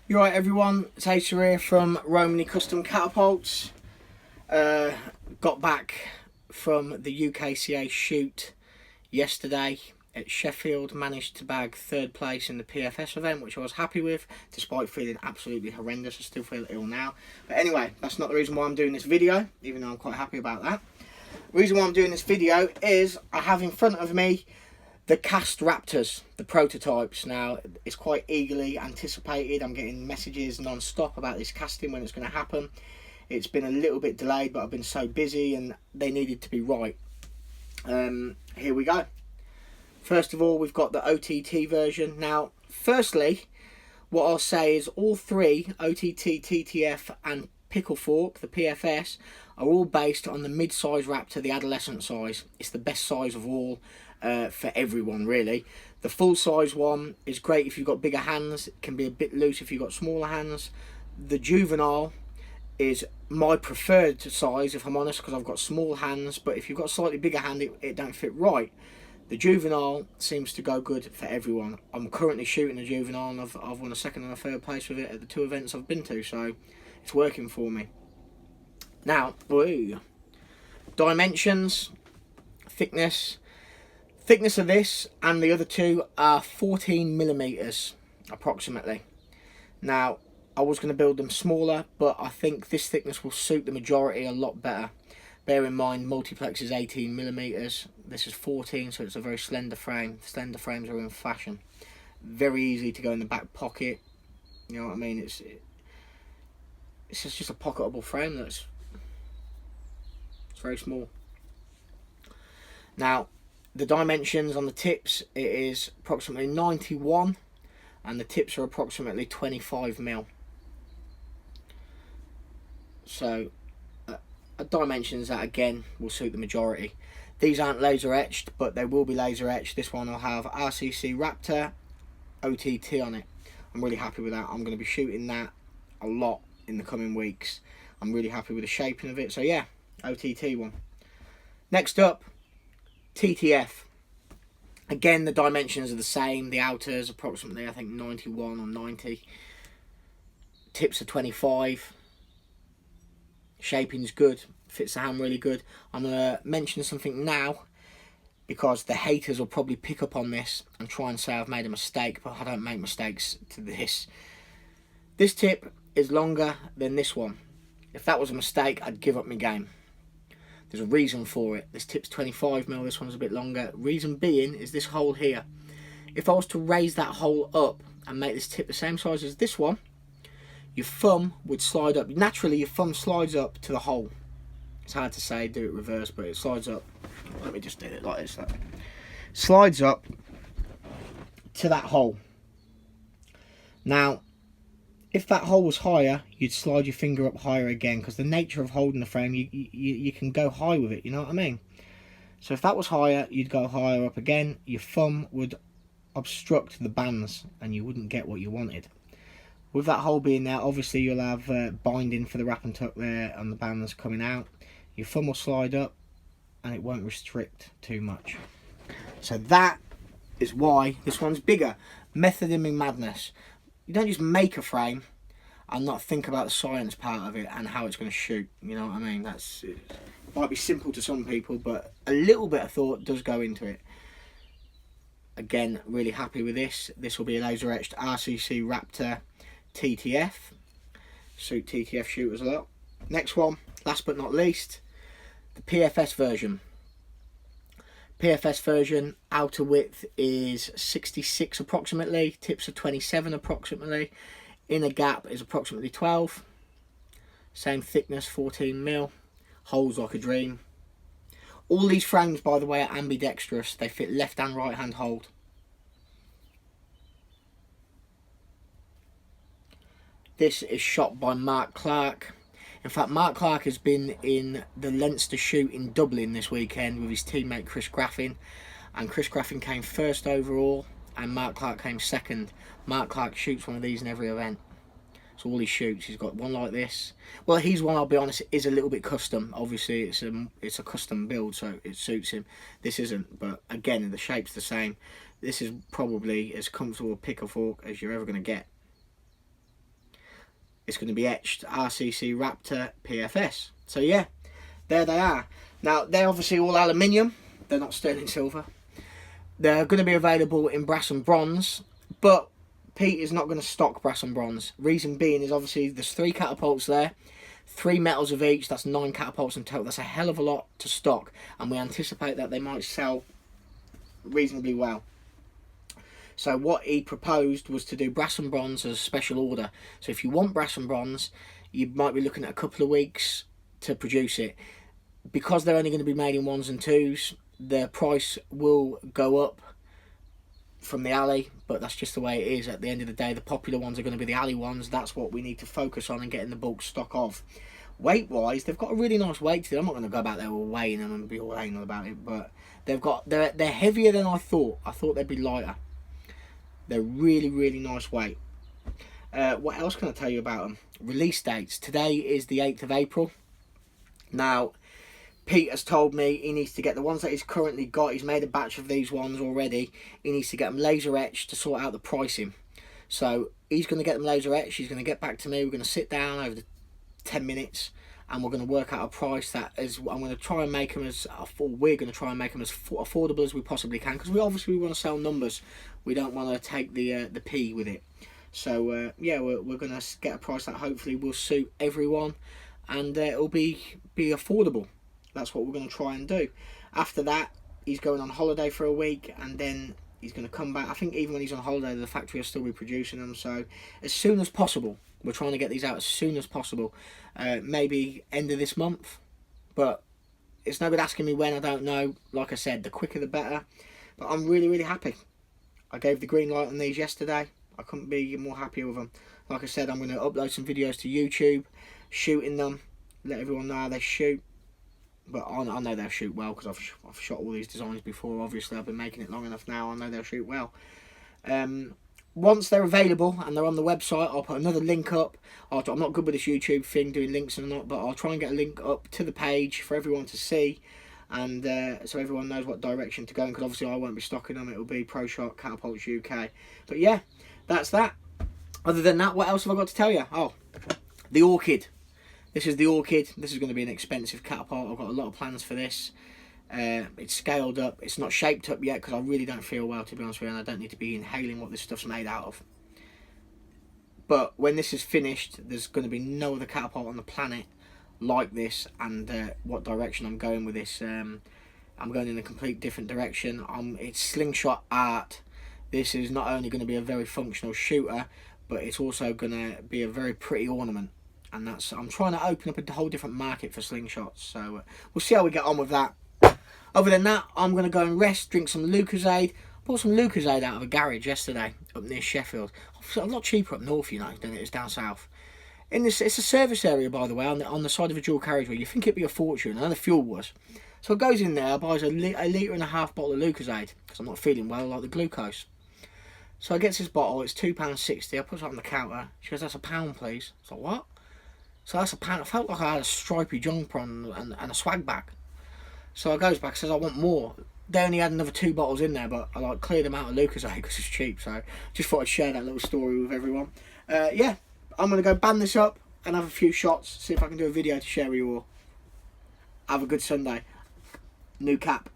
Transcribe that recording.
You alright everyone, it's Asa here from Romany Custom Catapults. Got back from the UKCA shoot yesterday at Sheffield, managed to bag third place in the PFS event, which I was happy with, despite feeling absolutely horrendous. I still feel ill now. But anyway, that's not the reason why I'm doing this video, even though I'm quite happy about that. The reason why I'm doing this video is I have in front of me the cast raptors, the prototypes. Now, it's quite eagerly anticipated. I'm getting messages non-stop about this casting, when it's going to happen. It's been a little bit delayed, but I've been so busy and they needed to be right. Here we go. First of all, we've got the OTT version. Now, firstly, what I'll say is all three, OTT, TTF and Pickle Fork, the PFS, are all based on the mid-size raptor, the adolescent size. It's the best size of all. For everyone, really. The full size one is great if you've got bigger hands. It can be a bit loose if you've got smaller hands. The juvenile is my preferred size, if I'm honest, because I've got small hands, but if you've got a slightly bigger hand, it don't fit right. The juvenile seems to go good for everyone. I'm currently shooting a juvenile and I've won a second and a third place with it at the two events I've been to, so it's working for me. Now, dimensions, thickness of this and the other two are 14 millimeters approximately. Now, I was going to build them smaller, but I think this thickness will suit the majority a lot better. Bear in mind, multiplex is 18 millimeters. This is 14, so it's a very slender frame. Slender frames are in fashion. Very easy to go in the back pocket. You know what I mean? It's just a pocketable frame it's very small. Now, the dimensions on the tips, it is approximately 91 and the tips are approximately 25 mil. So dimensions that again will suit the majority. These aren't laser etched, but they will be laser etched. This one will have RCC Raptor OTT on it. I'm really happy with that. I'm going to be shooting that a lot in the coming weeks. I'm really happy with the shaping of it. So yeah, OTT one. Next up, TTF. Again, the dimensions are the same. The outers approximately, I think, 91 or 90. Tips are 25. Shaping's good. Fits the hand really good. I'm going to mention something now because the haters will probably pick up on this and try and say I've made a mistake, but I don't make mistakes to this. This tip is longer than this one. If that was a mistake, I'd give up my game. There's a reason for it. This tip's 25 mil, this one's a bit longer. Reason being is this hole here. If I was to raise that hole up and make this tip the same size as this one, your thumb would slide up. Naturally, your thumb slides up to the hole. It's hard to say, do it reverse, but it slides up. Let me just do it like this. Slides up to that hole. Now, if that hole was higher, you'd slide your finger up higher again, because the nature of holding the frame, you can go high with it, you know what I mean? So if that was higher, you'd go higher up again. Your thumb would obstruct the bands and you wouldn't get what you wanted. With that hole being there, obviously you'll have binding for the wrap and tuck there and the bands coming out. Your thumb will slide up and it won't restrict too much. So that is why this one's bigger. Method in my madness. You don't just make a frame and not think about the science part of it and how it's going to shoot. You know what I mean? It might be simple to some people, but a little bit of thought does go into it. Again, really happy with this. This will be a laser etched RCC Raptor TTF. Suit TTF shooters a lot. Next one, last but not least, the PFS version. PFS version, outer width is 66 approximately, tips are 27 approximately, inner gap is approximately 12, same thickness, 14 mil, holes like a dream. All these frames, by the way, are ambidextrous. They fit left and right hand hold. This is shot by Mark Clark. In fact, Mark Clark has been in the Leinster shoot in Dublin this weekend with his teammate Chris Graffin, and Chris Graffin came first overall and Mark Clark came second. Mark Clark shoots one of these in every event. So all he shoots, he's got one like this. Well, he's one, I'll be honest, is a little bit custom. Obviously, it's a custom build, so it suits him. This isn't, but again, the shape's the same. This is probably as comfortable a pick or fork as you're ever going to get. it's going to be etched RCC Raptor PFS. So yeah, there they are. Now they're obviously all aluminium, they're not sterling silver. They're going to be available in brass and bronze, but Pete is not going to stock brass and bronze. Reason being is obviously there's 3 catapults there, 3 metals of each, that's 9 catapults in total. That's a hell of a lot to stock, and we anticipate that they might sell reasonably well. So what he proposed was to do brass and bronze as a special order. So if you want brass and bronze, you might be looking at a couple of weeks to produce it. Because they're only going to be made in 1s and 2s, the price will go up from the alley, but that's just the way it is. At the end of the day, the popular ones are going to be the alley ones. That's what we need to focus on and get in the bulk stock of. Weight wise, they've got a really nice weight to them. I'm not going to go about there weighing them and be all anal about it, but they're heavier than I thought. I thought they'd be lighter. They're really nice weight. What else can I tell you about them? Release dates. Today is the 8th of April. Now, Pete has told me he needs to get the ones that he's currently got. He's made a batch of these ones already. He needs to get them laser etched to sort out the pricing. So he's going to get them laser etched. He's going to get back to me. We're going to sit down over the 10 minutes and we're going to work out a price that is. I'm going to try and make them as. We're going to try and make them as affordable as we possibly can, because we obviously want to sell numbers. We don't want to take the P with it. So yeah, we're going to get a price that hopefully will suit everyone, and it'll be affordable. That's what we're going to try and do. After that, he's going on holiday for a week, and then he's going to come back. I think even when he's on holiday, the factory will still be producing them. So as soon as possible, we're trying to get these out as soon as possible. Maybe end of this month, but it's no good asking me when. I don't know. Like I said, the quicker the better. But I'm really happy. I gave the green light on these yesterday. I couldn't be more happier with them. Like I said, I'm going to upload some videos to YouTube, shooting them, let everyone know how they shoot. But I know they'll shoot well, because I've shot all these designs before. Obviously, I've been making it long enough now. I know they'll shoot well. Once they're available and they're on the website, I'll put another link up. I'm not good with this YouTube thing, doing links and not, but I'll try and get a link up to the page for everyone to see, and so everyone knows what direction to go in, because obviously I won't be stocking them. It'll be Pro Shot, Catapults UK. But yeah, that's that. Other than that, what else have I got to tell you? Oh, the Orchid. This is the Orchid. This is going to be an expensive catapult. I've got a lot of plans for this. It's scaled up. It's not shaped up yet, because I really don't feel well, to be honest with you, and I don't need to be inhaling what this stuff's made out of. But when this is finished, there's going to be no other catapult on the planet like this, and what direction I'm going with this. I'm going in a complete different direction. It's slingshot art. This is not only going to be a very functional shooter, but it's also going to be a very pretty ornament. And I'm trying to open up a whole different market for slingshots. So we'll see how we get on with that. Other than that, I'm going to go and rest, drink some Lucozade. I bought some Lucozade out of a garage yesterday up near Sheffield. It's a lot cheaper up north, you know, than it is down south. It's a service area, by the way, on the side of a dual carriageway. You think it'd be a fortune, and the fuel was. So it goes in there, buys a litre and a half bottle of Lucozade, because I'm not feeling well, like the glucose. So I get this bottle, it's £2.60. I put it on the counter. She goes, "That's £1, please." I was like, "What?" So that's £1. I felt like I had a stripy jumper and a swag bag. So I goes back, says, "I want more." They only had another 2 bottles in there, but I cleared them out of Lucozade because it's cheap. So just thought I'd share that little story with everyone. Yeah, I'm going to go band this up and have a few shots, see if I can do a video to share with you all. Have a good Sunday. New cap.